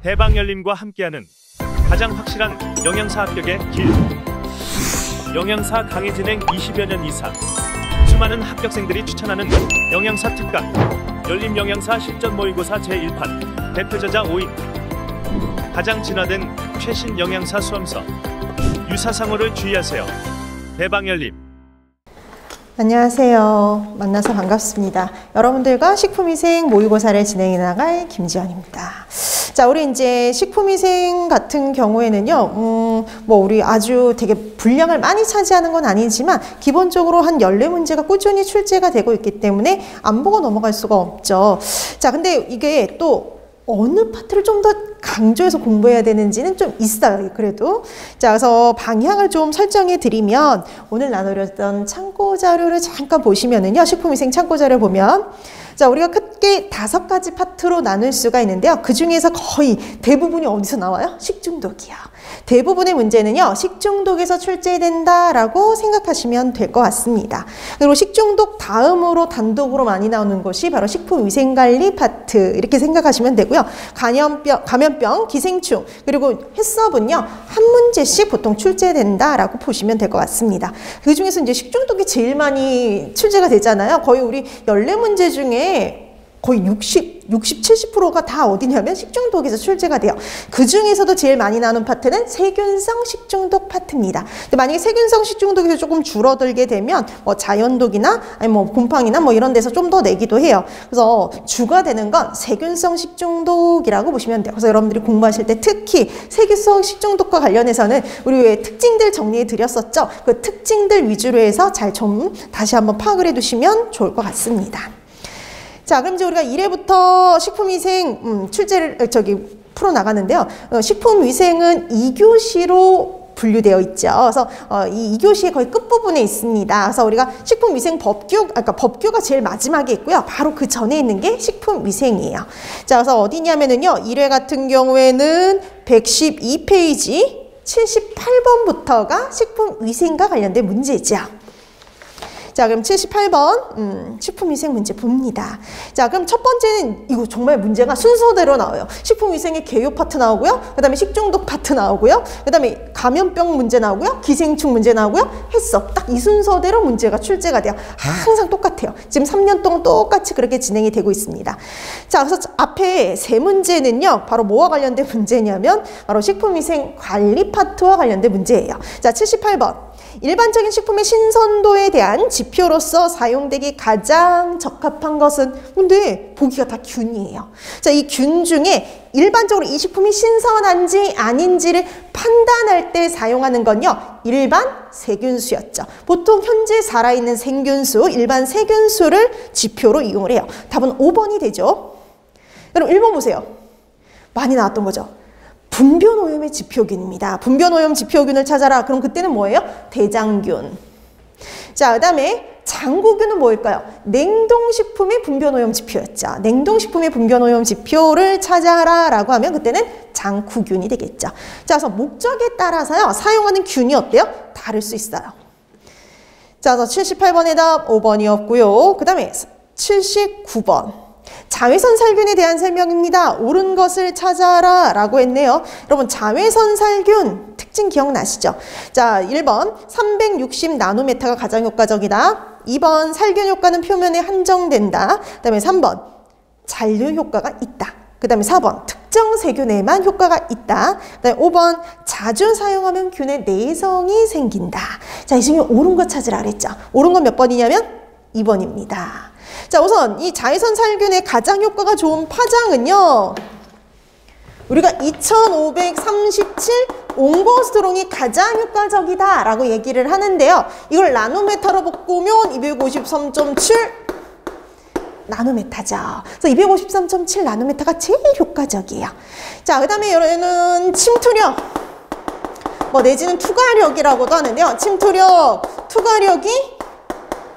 대방열림과 함께하는 가장 확실한 영양사 합격의 길. 영양사 강의 진행 20여 년 이상, 수많은 합격생들이 추천하는 영양사 특강 열림 영양사 실전 모의고사 제1판 대표 저자 5인. 가장 진화된 최신 영양사 수험서. 유사상호를 주의하세요. 대방열림. 안녕하세요. 만나서 반갑습니다. 여러분들과 식품위생 모의고사를 진행해 나갈 김지연입니다. 자, 우리 이제 식품위생 같은 경우에는요, 우리 아주 되게 분량을 많이 차지하는 건 아니지만, 기본적으로 한 14문제가 꾸준히 출제가 되고 있기 때문에 안 보고 넘어갈 수가 없죠. 자, 근데 이게 또 어느 파트를 좀 더 강조해서 공부해야 되는지는 좀 있어요, 그래도. 자, 그래서 방향을 좀 설정해 드리면, 오늘 나누려던 참고 자료를 잠깐 보시면은요, 식품위생 참고 자료 보면, 자, 우리가 크게 5가지 파트로 나눌 수가 있는데요. 그 중에서 거의 대부분이 어디서 나와요? 식중독이요. 대부분의 문제는요, 식중독에서 출제된다라고 생각하시면 될 것 같습니다. 그리고 식중독 다음으로 단독으로 많이 나오는 것이 바로 식품위생관리 파트, 이렇게 생각하시면 되고요. 감염병, 기생충, 그리고 해썹은요, 한 문제씩 보통 출제된다라고 보시면 될 것 같습니다. 그 중에서 이제 식중독이 제일 많이 출제가 되잖아요. 거의 우리 14문제 중에 거의 60, 70%가 다 어디냐면 식중독에서 출제가 돼요. 그 중에서도 제일 많이 나오는 파트는 세균성 식중독 파트입니다. 근데 만약에 세균성 식중독에서 조금 줄어들게 되면 자연독이나 아니 곰팡이나 이런 데서 좀 더 내기도 해요. 그래서 주가 되는 건 세균성 식중독이라고 보시면 돼요. 그래서 여러분들이 공부하실 때 특히 세균성 식중독과 관련해서는 우리 왜 특징들 정리해 드렸었죠. 그 특징들 위주로 해서 잘 좀 다시 한번 파악을 해 두시면 좋을 것 같습니다. 자, 그럼 이제 우리가 1회부터 식품위생 출제를 풀어나가는데요. 식품위생은 2교시로 분류되어 있죠. 그래서 이 2교시의 거의 끝부분에 있습니다. 그래서 우리가 식품위생 법규가 제일 마지막에 있고요. 바로 그 전에 있는 게 식품위생이에요. 자, 그래서 어디냐면은요. 1회 같은 경우에는 112페이지 78번부터가 식품위생과 관련된 문제죠. 자, 그럼 78번 식품위생 문제 봅니다. 자, 그럼 첫 번째는 이거 정말 문제가 순서대로 나와요. 식품위생의 개요 파트 나오고요. 그 다음에 식중독 파트 나오고요. 그 다음에 감염병 문제 나오고요. 기생충 문제 나오고요. 해썹. 딱 이 순서대로 문제가 출제가 돼요. 항상 똑같아요. 지금 3년 동안 똑같이 그렇게 진행이 되고 있습니다. 자, 그래서 앞에 세 문제는요. 바로 뭐와 관련된 문제냐면 바로 식품위생 관리 파트와 관련된 문제예요. 자, 78번. 일반적인 식품의 신선도에 대한 지표로서 사용되기 가장 적합한 것은, 근데 보기가 다 균이에요. 자, 이 균 중에 일반적으로 이 식품이 신선한지 아닌지를 판단할 때 사용하는 건요, 일반 세균수였죠. 보통 현재 살아있는 생균수, 일반 세균수를 지표로 이용을 해요. 답은 5번이 되죠. 그럼 1번 보세요. 많이 나왔던 거죠. 분변오염의 지표균입니다. 분변오염 지표균을 찾아라. 그럼 그때는 뭐예요? 대장균. 자, 그 다음에 장구균은 뭐일까요? 냉동식품의 분변오염 지표였죠. 냉동식품의 분변오염 지표를 찾아라 라고 하면 그때는 장구균이 되겠죠. 자, 그래서 목적에 따라서요, 사용하는 균이 어때요? 다를 수 있어요. 자, 그래서 78번의 답 5번이었고요. 그 다음에 79번. 자외선 살균에 대한 설명입니다. 옳은 것을 찾아라 라고 했네요. 여러분, 자외선 살균 특징 기억나시죠? 자, 1번 360 나노메타가 가장 효과적이다. 2번 살균 효과는 표면에 한정된다. 그 다음에 3번 잔류 효과가 있다. 그 다음에 4번 특정 세균에만 효과가 있다. 그 다음에 5번 자주 사용하면 균의 내성이 생긴다. 자, 이 중에 옳은 것 찾으라 그랬죠. 옳은 건 몇 번이냐면 2번입니다. 자, 우선 이 자외선 살균의 가장 효과가 좋은 파장은요, 우리가 2537 옹고스트롱이 가장 효과적이다 라고 얘기를 하는데요. 이걸 나노메타로 바꾸면 253.7 나노메타죠. 그래서 253.7 나노메타가 제일 효과적이에요. 자, 그 다음에 얘는 침투력, 내지는 투과력이라고도 하는데요. 침투력, 투과력이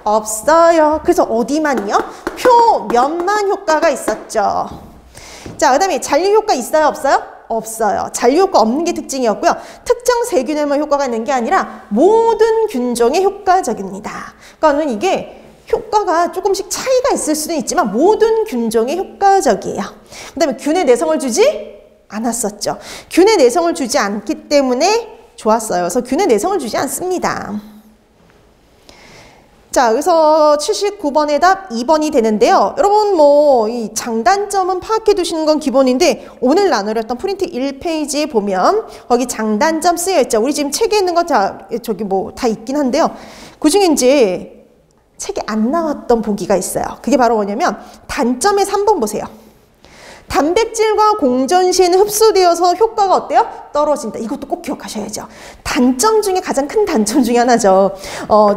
없어요. 그래서 어디만요? 표면만 효과가 있었죠. 자, 그 다음에 잔류 효과 있어요? 없어요? 없어요. 잔류 효과 없는 게 특징이었고요. 특정 세균에만 효과가 있는 게 아니라 모든 균종에 효과적입니다. 그러니까 이게 효과가 조금씩 차이가 있을 수는 있지만 모든 균종에 효과적이에요. 그 다음에 균의 내성을 주지 않았었죠. 균의 내성을 주지 않기 때문에 좋았어요. 그래서 균의 내성을 주지 않습니다. 자, 그래서 79번의 답 2번이 되는데요. 여러분 뭐 이 장단점은 파악해 두시는 건 기본인데 오늘 나누렸던 프린트 1페이지에 보면 거기 장단점 쓰여 있죠. 우리 지금 책에 있는 거 저기 뭐 다 있긴 한데요. 그중에 이제 책에 안 나왔던 보기가 있어요. 그게 바로 뭐냐면 단점의 3번 보세요. 단백질과 공전 시에는 흡수되어서 효과가 어때요? 떨어진다. 이것도 꼭 기억하셔야죠. 단점 중에 가장 큰 단점 중에 하나죠.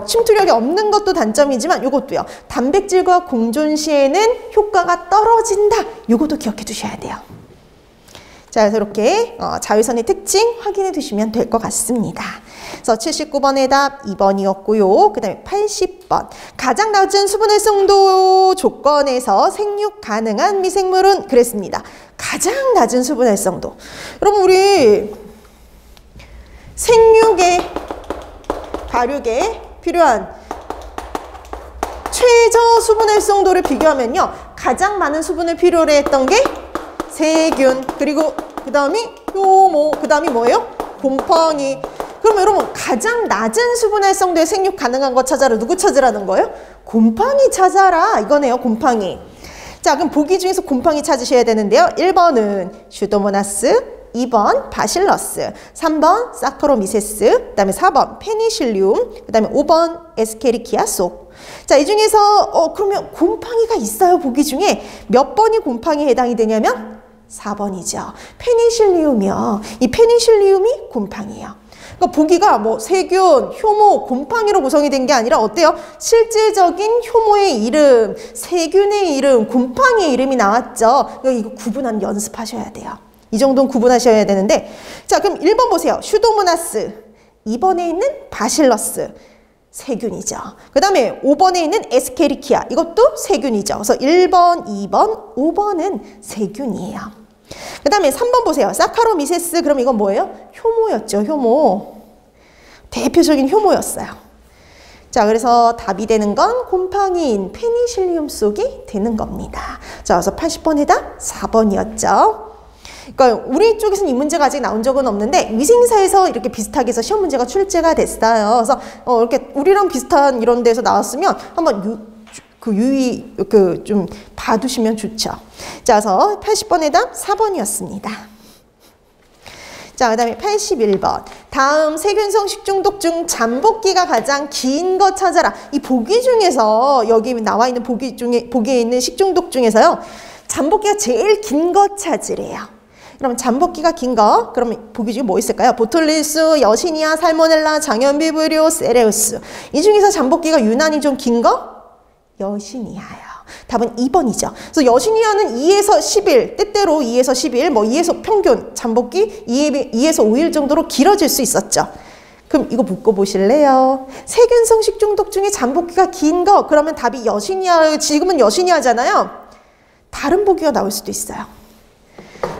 침투력이 없는 것도 단점이지만 이것도요. 단백질과 공존 시에는 효과가 떨어진다. 이것도 기억해 두셔야 돼요. 자, 그래서 이렇게 자외선의 특징 확인해 두시면 될 것 같습니다. 그래서 79번의 답 2번이었고요. 그 다음에 80번. 가장 낮은 수분 활성도 조건에서 생육 가능한 미생물은 그랬습니다. 가장 낮은 수분 활성도. 여러분 우리 생육에 발육에 필요한 최저 수분 활성도를 비교하면요. 가장 많은 수분을 필요로 했던 게 세균, 그리고 그 다음이 효모, 그 다음이 뭐예요? 곰팡이. 그럼 여러분 가장 낮은 수분 활성도에 생육 가능한 거 찾아라. 누구 찾으라는 거예요? 곰팡이 찾아라 이거네요. 곰팡이. 자, 그럼 보기 중에서 곰팡이 찾으셔야 되는데요. 1번은 슈도모나스, 2번 바실러스, 3번 사카로미세스, 그 다음에 4번 페니실리움, 그 다음에 5번 에스케리키아 속. 자, 이 중에서 그러면 곰팡이가 있어요. 보기 중에 몇 번이 곰팡이에 해당이 되냐면 4번이죠. 페니실리움이요. 이 페니실리움이 곰팡이에요. 그러니까 보기가 뭐 세균, 효모, 곰팡이로 구성이 된 게 아니라 어때요? 실질적인 효모의 이름, 세균의 이름, 곰팡이의 이름이 나왔죠. 그러니까 이거 구분하는 연습하셔야 돼요. 이 정도는 구분하셔야 되는데, 자, 그럼 1번 보세요. 슈도모나스. 2번에 있는 바실러스. 세균이죠. 그 다음에 5번에 있는 에스케리키아. 이것도 세균이죠. 그래서 1번, 2번, 5번은 세균이에요. 그 다음에 3번 보세요. 사카로미세스. 그럼 이건 뭐예요? 효모였죠. 효모. 대표적인 효모였어요. 자, 그래서 답이 되는 건 곰팡이인 페니실리움 속이 되는 겁니다. 자, 그래서 80번의 답 4번이었죠. 그러니까 우리 쪽에서는 이 문제가 아직 나온 적은 없는데 위생사에서 이렇게 비슷하게 해서 시험 문제가 출제가 됐어요. 그래서 이렇게 우리랑 비슷한 이런 데서 나왔으면 한번 유의 좀 봐두시면 좋죠. 자, 그래서 80번의 답 4번이었습니다. 자, 그 다음에 81번. 다음 세균성 식중독 중 잠복기가 가장 긴 거 찾아라. 이 보기 중에서 여기 나와 있는 보기에 있는 식중독 중에서요. 잠복기가 제일 긴 거 찾으래요. 그럼 잠복기가 긴 거, 그러면 보기 중에 뭐 있을까요? 보톨리스, 여시니아, 살모넬라, 장염비브리오, 세레우스. 이 중에서 잠복기가 유난히 좀 긴 거? 여시니아요. 답은 2번이죠. 그래서 여시니아는 2에서 10일, 때때로 2에서 10일, 뭐 2에서 평균 잠복기 2에서 5일 정도로 길어질 수 있었죠. 그럼 이거 묶어보실래요? 세균성 식중독 중에 잠복기가 긴 거, 그러면 답이 여시니아, 지금은 여시니아잖아요. 다른 보기가 나올 수도 있어요.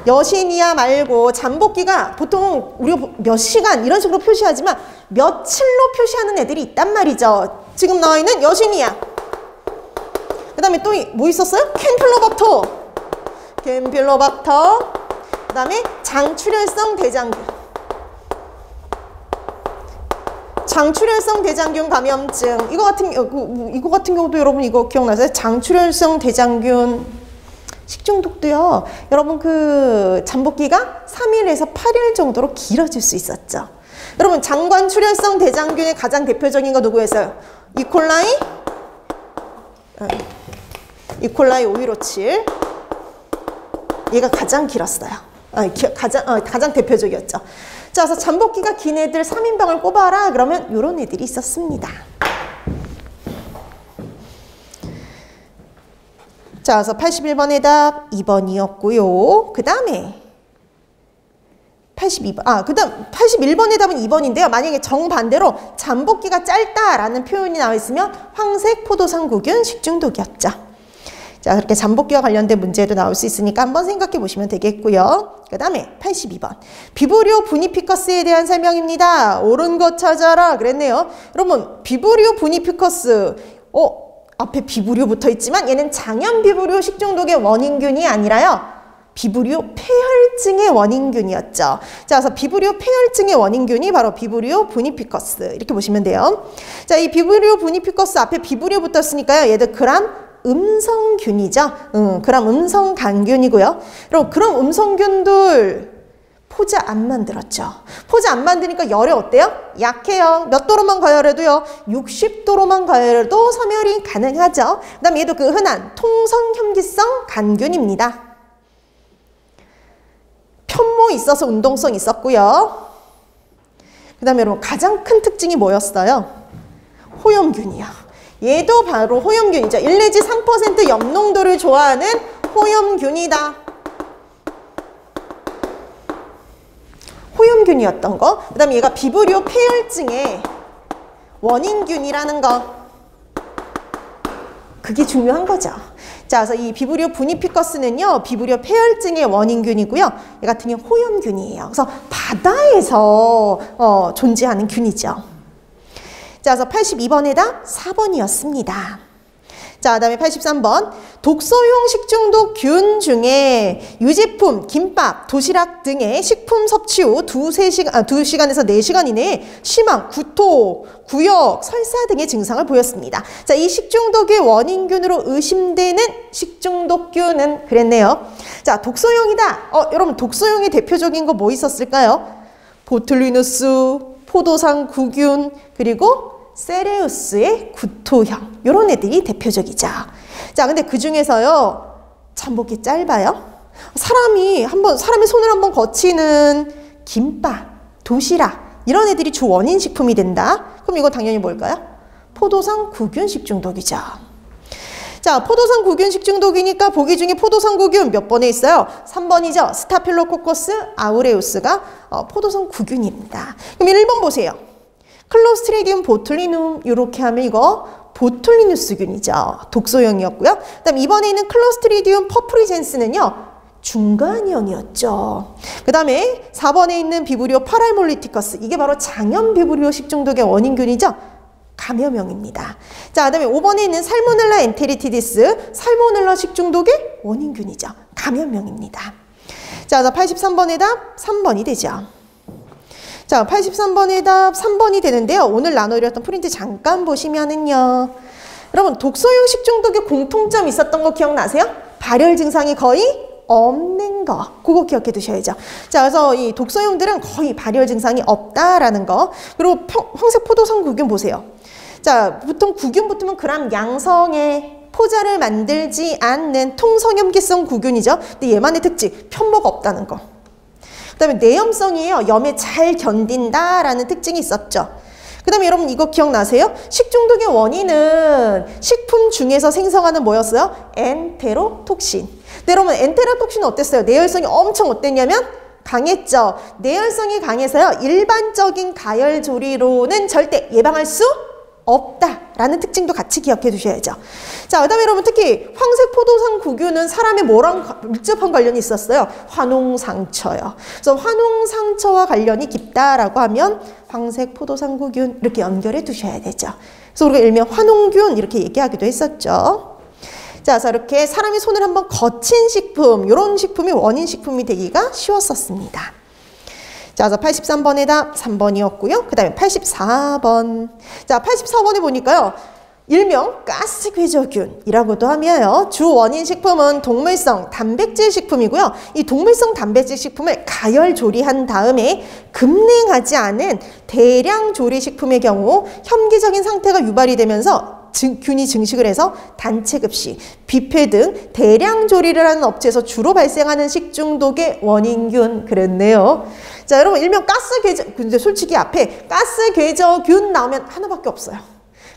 여시니아 말고 잠복기가 보통 우리가 몇 시간 이런 식으로 표시하지만 며칠로 표시하는 애들이 있단 말이죠. 지금 나와 있는 여시니아. 그 다음에 또 뭐 있었어요? 캠필로박터. 그 다음에 장출혈성 대장균. 장출혈성 대장균 감염증. 이거 같은 경우도 여러분 이거 기억나세요? 장출혈성 대장균 식중독도요. 여러분 그 잠복기가 3일에서 8일 정도로 길어질 수 있었죠. 여러분 장관출혈성 대장균의 가장 대표적인 거 누구였어요? 이콜라이 5157. 얘가 가장 길었어요. 가장 대표적이었죠. 자, 그래서 잠복기가 긴 애들 3인방을 꼽아라. 그러면 이런 애들이 있었습니다. 자, 그래서 81번의 답 2번이었고요. 그 다음에 82번, 그 다음 81번의 답은 2번인데요. 만약에 정반대로 잠복기가 짧다라는 표현이 나와 있으면 황색 포도상구균 식중독이었죠. 자, 그렇게 잠복기와 관련된 문제도 나올 수 있으니까 한번 생각해 보시면 되겠고요. 그 다음에 82번. 비브리오 부니피커스에 대한 설명입니다. 옳은 것 찾아라 그랬네요. 여러분, 비브리오 부니피커스, 앞에 비브리오 붙어 있지만 얘는 장염 비브리오 식중독의 원인균이 아니라요. 비브리오 폐혈증의 원인균이었죠. 자, 그래서 비브리오 폐혈증의 원인균이 바로 비브리오 부니피커스. 이렇게 보시면 돼요. 자, 이 비브리오 부니피커스 앞에 비브리오 붙었으니까요. 얘들 그람 음성균이죠. 그람 음성 간균이고요. 그럼 그럼 음성균들 포자 안 만들었죠. 포자 안 만드니까 열이 어때요? 약해요. 몇 도로만 가열해도요. 60도로만 가열해도 섬유율이 가능하죠. 그 다음에 얘도 그 흔한 통성혈기성 간균입니다. 편모 있어서 운동성 있었고요. 그 다음에 여러분 가장 큰 특징이 뭐였어요? 호염균이요. 얘도 바로 호염균이죠. 1 내지 3% 염농도를 좋아하는 호염균이다. 호염균이었던 거. 그 다음에 얘가 비브리오 폐혈증의 원인균이라는 거. 그게 중요한 거죠. 자, 그래서 이 비브리오 부니피커스는요, 비브리오 폐혈증의 원인균이고요. 얘 같은 경우 호염균이에요. 그래서 바다에서 존재하는 균이죠. 자, 그래서 82번에다 4번이었습니다. 자, 그다음에 83번. 독소용 식중독 균 중에 유제품, 김밥, 도시락 등의 식품 섭취 후 2시간에서 4시간 이내에 심한 구토, 구역, 설사 등의 증상을 보였습니다. 자, 이 식중독의 원인균으로 의심되는 식중독균은 그랬네요. 자, 독소용이다. 여러분 독소용의 대표적인 거 뭐 있었을까요? 보툴리누스, 포도상 구균, 그리고 세레우스의 구토형, 이런 애들이 대표적이죠. 자, 근데 그 중에서요, 참 보기 짧아요. 사람의 손을 한번 거치는 김밥, 도시락, 이런 애들이 주 원인 식품이 된다. 그럼 이거 당연히 뭘까요? 포도상 구균 식중독이죠. 자, 포도상 구균 식중독이니까 보기 중에 포도상 구균 몇 번에 있어요? 3번이죠. 스타필로코커스 아우레우스가 포도상 구균입니다. 그럼 1번 보세요. 클로스트리디움 보툴리눔, 이렇게 하면 이거 보툴리누스균이죠. 독소형이었고요. 그 다음 이번에 있는 클로스트리디움 퍼프리젠스는요, 중간형이었죠. 그 다음에 4번에 있는 비브리오 파랄몰리티커스, 이게 바로 장염 비브리오 식중독의 원인균이죠. 감염형입니다. 자, 그 다음에 5번에 있는 살모넬라 엔테리티디스, 살모넬라 식중독의 원인균이죠. 감염형입니다. 자, 83번의 답 3번이 되죠. 자, 83번의 답 3번이 되는데요. 오늘 나눠드렸던 프린트 잠깐 보시면은요. 여러분, 독소용 식중독의 공통점 있었던 거 기억나세요? 발열 증상이 거의 없는 거. 그거 기억해 두셔야죠. 자, 그래서 이 독소용들은 거의 발열 증상이 없다라는 거. 그리고 황색 포도상 구균 보세요. 자, 보통 구균 붙으면 그람 양성의 포자를 만들지 않는 통성염기성 구균이죠. 근데 얘만의 특징, 편모가 없다는 거. 그 다음에 내염성이에요. 염에 잘 견딘다라는 특징이 있었죠. 그 다음에 여러분 이거 기억나세요? 식중독의 원인은 식품 중에서 생성하는 뭐였어요? 엔테로톡신. 근데 여러분 엔테로톡신은 어땠어요? 내열성이 엄청 어땠냐면 강했죠. 내열성이 강해서요. 일반적인 가열 조리로는 절대 예방할 수 없다라는 특징도 같이 기억해 두셔야죠. 자, 그 다음에 여러분 특히 황색 포도상 구균은 사람의 뭐랑 밀접한 관련이 있었어요? 화농상처요. 그래서 화농상처와 관련이 깊다라고 하면 황색 포도상 구균 이렇게 연결해 두셔야 되죠. 그래서 우리가 일명 화농균 이렇게 얘기하기도 했었죠. 자, 그래서 이렇게 사람이 손을 한번 거친 식품, 이런 식품이 원인 식품이 되기가 쉬웠었습니다. 자, 그래서 83번의 답 3번이었고요. 그 다음에 84번. 자, 84번에 보니까요. 일명 가스궤적균이라고도 하며요. 주 원인 식품은 동물성 단백질 식품이고요. 이 동물성 단백질 식품을 가열 조리한 다음에 급냉하지 않은 대량 조리 식품의 경우 혐기적인 상태가 유발이 되면서 균이 증식을 해서 단체급식, 뷔페 등 대량 조리를 하는 업체에서 주로 발생하는 식중독의 원인균 그랬네요. 자, 여러분 일명 가스궤적, 근데 솔직히 앞에 가스궤적균 나오면 하나밖에 없어요.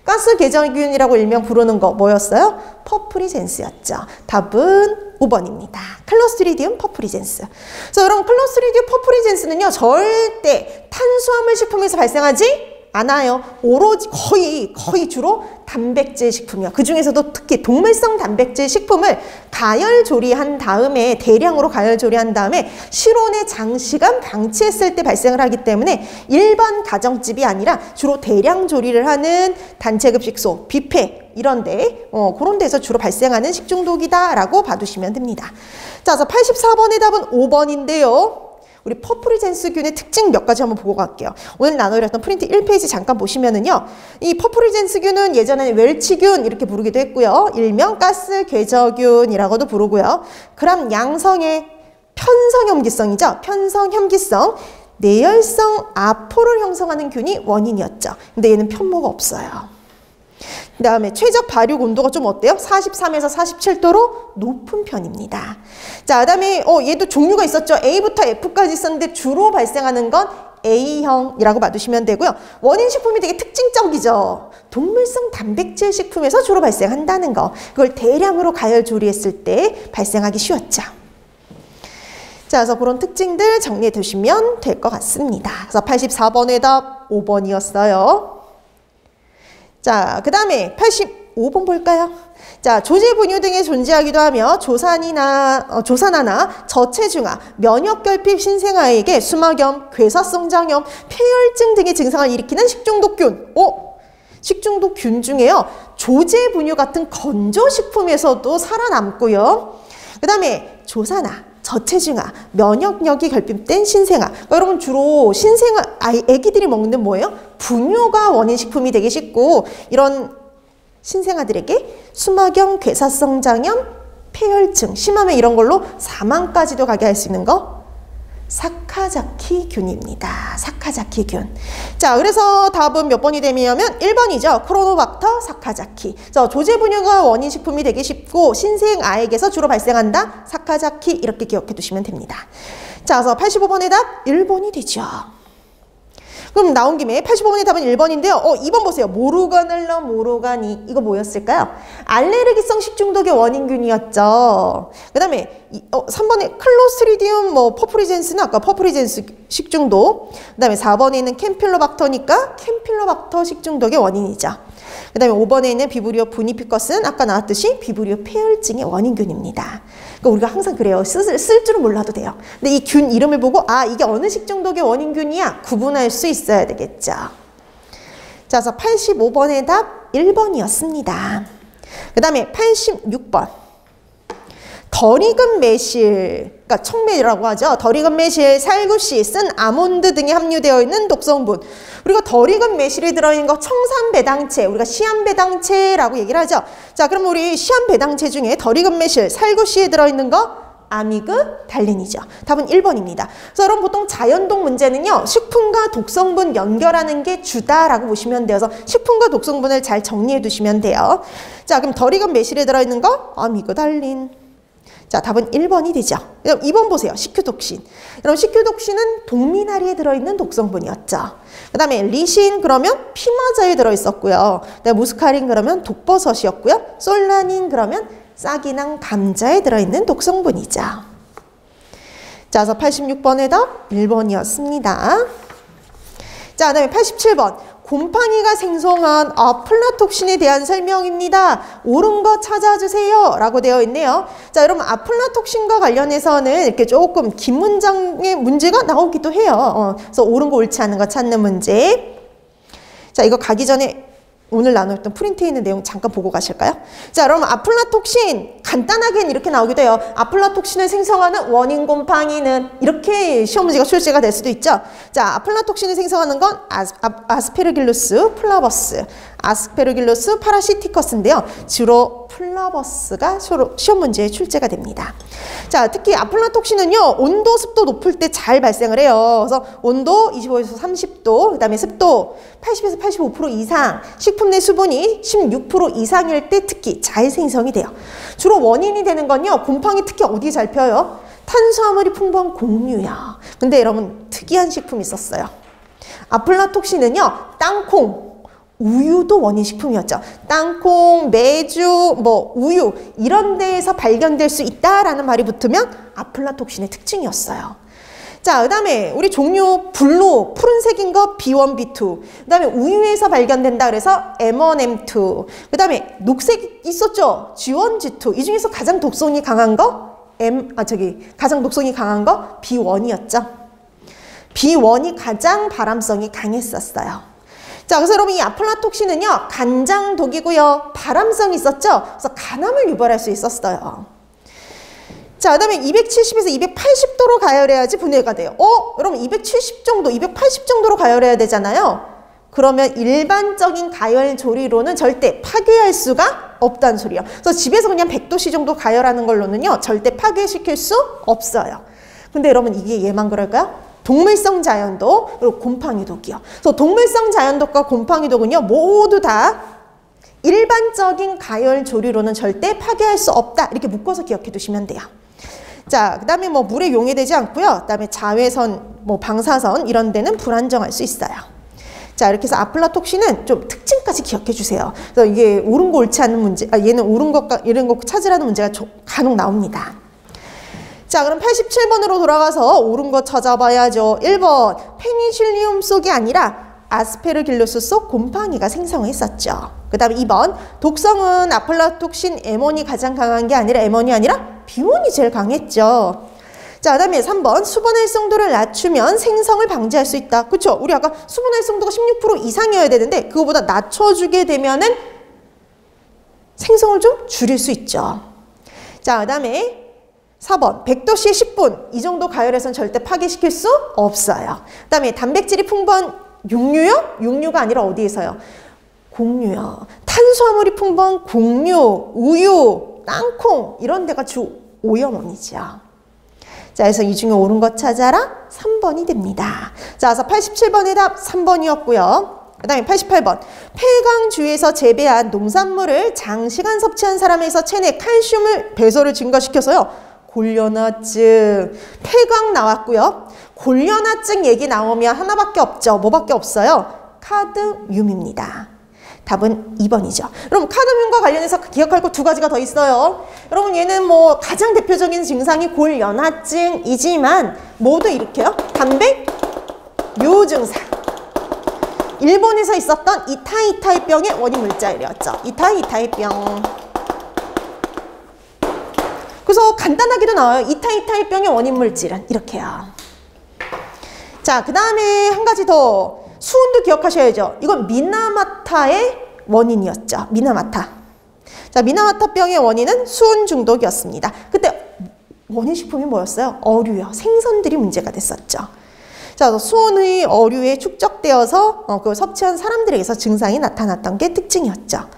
가스궤적균이라고 일명 부르는 거 뭐였어요? 퍼프리젠스였죠. 답은 5번입니다. 클로스트리디움 퍼프리젠스. 그래서 여러분 클로스트리디움 퍼프리젠스는요 절대 탄수화물 식품에서 발생하지 않아요. 오로지 거의 주로 단백질 식품이요. 그 중에서도 특히 동물성 단백질 식품을 가열 조리한 다음에 대량으로 가열 조리한 다음에 실온에 장시간 방치했을 때 발생을 하기 때문에 일반 가정집이 아니라 주로 대량 조리를 하는 단체급식소, 뷔페 이런데 그런 데서 주로 발생하는 식중독이다라고 봐두시면 됩니다. 자, 그래서 84번의 답은 5번인데요. 우리 퍼프리젠스균의 특징 몇 가지 한번 보고 갈게요. 오늘 나눠드렸던 프린트 1페이지 잠깐 보시면은요. 이 퍼프리젠스균은 예전에는 웰치균 이렇게 부르기도 했고요. 일명 가스궤저균이라고도 부르고요. 그럼 양성의 편성염기성이죠. 편성염기성 내열성 아포를 형성하는 균이 원인이었죠. 근데 얘는 편모가 없어요. 그 다음에 최적 발육 온도가 좀 어때요? 43에서 47도로 높은 편입니다. 자, 그 다음에 얘도 종류가 있었죠. A부터 F까지 있었는데 주로 발생하는 건 A형이라고 봐두시면 되고요. 원인 식품이 되게 특징적이죠. 동물성 단백질 식품에서 주로 발생한다는 거. 그걸 대량으로 가열 조리했을 때 발생하기 쉬웠죠. 자, 그래서 그런 특징들 정리해 두시면 될 것 같습니다. 그래서 84번의 답 5번이었어요. 자, 그 다음에 85번 볼까요? 자, 조제 분유 등에 존재하기도 하며 조산화나 저체중아, 면역결핍 신생아에게 수막염, 괴사성장염, 폐혈증 등의 증상을 일으키는 식중독균. 식중독균 중에요. 조제 분유 같은 건조식품에서도 살아남고요. 그 다음에 조산화, 저체중아, 면역력이 결핍된 신생아. 그러니까 여러분 주로 신생아, 애기들이 먹는 뭐예요? 분유가 원인 식품이 되기 쉽고 이런 신생아들에게 수막염, 괴사성장염, 폐혈증, 심하면 이런 걸로 사망까지도 가게 할 수 있는 거 사카자키균입니다. 사카자키균. 자, 그래서 답은 몇 번이 되냐면 1번이죠. 크로노박터 사카자키. 조제 분유가 원인 식품이 되기 쉽고 신생아에게서 주로 발생한다. 사카자키 이렇게 기억해 두시면 됩니다. 자, 그래서 85번의 답 1번이 되죠. 그럼 나온 김에 85번의 답은 1번인데요. 2번 보세요. 모르가넬라 모르가니. 이거 뭐였을까요? 알레르기성 식중독의 원인균이었죠. 그 다음에 3번에 클로스트리디움 퍼프리젠스는 아까 퍼프리젠스 식중독. 그 다음에 4번에 있는 캠필로박터니까 캠필로박터 식중독의 원인이죠. 그 다음에 5번에 있는 비브리오 부니피커스는 아까 나왔듯이 비브리오 폐혈증의 원인균입니다. 그러니까 우리가 항상 그래요. 쓸 줄은 몰라도 돼요. 근데 이 균 이름을 보고 이게 어느 식중독의 원인균이야 구분할 수 있어야 되겠죠. 자, 그래서 85번의 답 1번이었습니다. 그 다음에 86번. 덜익은 매실, 그러니까 청매라고 하죠. 덜익은 매실, 살구씨, 쓴 아몬드 등이 함유되어 있는 독성분. 우리가 덜익은 매실이 들어있는 거 청산배당체, 우리가 시한배당체라고 얘기를 하죠. 자, 그럼 우리 시한배당체 중에 덜익은 매실, 살구씨에 들어있는 거 아미그달린이죠. 답은 1번입니다. 그래서 여러분 보통 자연독 문제는요. 식품과 독성분 연결하는 게 주다라고 보시면 되어서 식품과 독성분을 잘 정리해 두시면 돼요. 자, 그럼 덜익은 매실에 들어있는 거 아미그달린. 자, 답은 1번이 되죠. 그럼 2번 보세요. 식큐독신. 여러분 식큐독신은 동미나리에 들어있는 독성분이었죠. 그 다음에 리신 그러면 피마자에 들어있었고요. 그다음에 무스카린 그러면 독버섯이었고요. 솔라닌 그러면 싹이랑 감자에 들어있는 독성분이죠. 자, 그래서 86번의 답 1번이었습니다. 자, 그 다음에 87번. 곰팡이가 생성한 아플라톡신에 대한 설명입니다. 옳은 거 찾아주세요. 라고 되어 있네요. 자, 여러분 아플라톡신과 관련해서는 이렇게 조금 긴 문장의 문제가 나오기도 해요. 그래서 옳은 거 옳지 않은 거 찾는 문제. 자, 이거 가기 전에 오늘 나눴던 프린트에 있는 내용 잠깐 보고 가실까요? 자, 여러분 아플라톡신 간단하게는 이렇게 나오기도 해요. 아플라톡신을 생성하는 원인 곰팡이는 이렇게 시험 문제가 출제가 될 수도 있죠. 자, 아플라톡신을 생성하는 건 아스페르길루스 플라버스, 아스페르길루스 파라시티커스인데요. 주로 플라버스가 시험 문제에 출제가 됩니다. 자, 특히 아플라톡신은요. 온도, 습도 높을 때 잘 발생을 해요. 그래서 온도 25에서 30도, 그 다음에 습도 80에서 85% 이상, 식품 내 수분이 16% 이상일 때 특히 잘 생성이 돼요. 주로 원인이 되는 건요. 곰팡이 특히 어디에 잘 펴요? 탄수화물이 풍부한 곡류요. 근데 여러분 특이한 식품이 있었어요. 아플라톡신은요. 땅콩, 우유도 원인 식품이었죠. 땅콩, 메주, 우유 이런 데에서 발견될 수 있다라는 말이 붙으면 아플라톡신의 특징이었어요. 자, 그 다음에 우리 종류 블루, 푸른색인 거 B1, B2. 그 다음에 우유에서 발견된다 그래서 M1, M2. 그 다음에 녹색 있었죠? G1, G2. 이 중에서 가장 독성이 강한 거 가장 독성이 강한 거 B1이었죠. B1이 가장 발암성이 강했었어요. 자, 그래서 여러분 이 아플라톡신은요, 간장독이고요, 발암성이 있었죠? 그래서 간암을 유발할 수 있었어요. 자, 그 다음에 270에서 280도로 가열해야지 분해가 돼요. 여러분 270 정도, 280 정도로 가열해야 되잖아요. 그러면 일반적인 가열 조리로는 절대 파괴할 수가 없다는 소리예요. 그래서 집에서 그냥 100도씨 정도 가열하는 걸로는요, 절대 파괴시킬 수 없어요. 근데 여러분 이게 얘만 그럴까요? 동물성 자연독, 그리고 곰팡이독이요. 그래서 동물성 자연독과 곰팡이독은요, 모두 다 일반적인 가열 조리로는 절대 파괴할 수 없다. 이렇게 묶어서 기억해 두시면 돼요. 자, 그 다음에 뭐 물에 용해되지 않고요. 그 다음에 자외선, 뭐 방사선 이런 데는 불안정할 수 있어요. 자, 이렇게 해서 아플라톡신은 좀 특징까지 기억해 주세요. 그래서 이게 옳은 거 옳지 않은 문제, 얘는 옳은 것과 이런 거 찾으라는 문제가 간혹 나옵니다. 자, 그럼 87번으로 돌아가서 옳은 거 찾아봐야죠. 1번, 페니실리움 속이 아니라 아스페르길루스 속 곰팡이가 생성했었죠. 그 다음에 2번, 독성은 아플라톡신 M1이 가장 강한 게 아니라 M1이 아니라 B1이 제일 강했죠. 자, 그 다음에 3번, 수분 활성도를 낮추면 생성을 방지할 수 있다. 그쵸? 우리 아까 수분 활성도가 16% 이상이어야 되는데 그거보다 낮춰주게 되면은 생성을 좀 줄일 수 있죠. 자, 그 다음에 4번, 100도씨에 10분. 이 정도 가열해서는 절대 파괴시킬 수 없어요. 그 다음에 단백질이 풍부한 육류요? 육류가 아니라 어디에서요? 곡류요. 탄수화물이 풍부한 곡류, 우유, 땅콩 이런 데가 주 오염원이죠. 자, 그래서 이 중에 옳은 것 찾아라. 3번이 됩니다. 자, 그래서 87번의 답 3번이었고요. 그 다음에 88번. 폐광주에서 재배한 농산물을 장시간 섭취한 사람에서 체내 칼슘을 배설을 증가시켜서요. 골련화증, 폐광 나왔고요. 골련화증 얘기 나오면 하나밖에 없죠. 뭐밖에 없어요? 카드뮴입니다. 답은 2번이죠. 여러분 카드뮴과 관련해서 기억할 거 2가지가 더 있어요. 여러분 얘는 뭐 가장 대표적인 증상이 골련화증이지만 모두 이렇게요. 단백 요증상. 일본에서 있었던 이타이타이병의 원인 물질이었죠. 이타이타이병. 그래서 간단하게도 나와요. 이타이타이병의 원인 물질은 이렇게요. 자, 그 다음에 한 가지 더. 수은도 기억하셔야죠. 이건 미나마타의 원인이었죠. 미나마타. 자, 미나마타병의 원인은 수은 중독이었습니다. 그때 원인 식품이 뭐였어요? 어류요. 생선들이 문제가 됐었죠. 자, 수은의 어류에 축적되어서 그걸 섭취한 사람들에게서 증상이 나타났던 게 특징이었죠.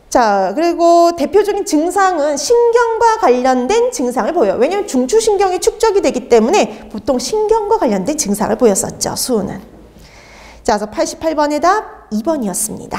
자, 그리고 대표적인 증상은 신경과 관련된 증상을 보여요. 왜냐하면 중추신경이 축적이 되기 때문에 보통 신경과 관련된 증상을 보였었죠. 수은은. 자, 그래서 88번의 답 2번이었습니다.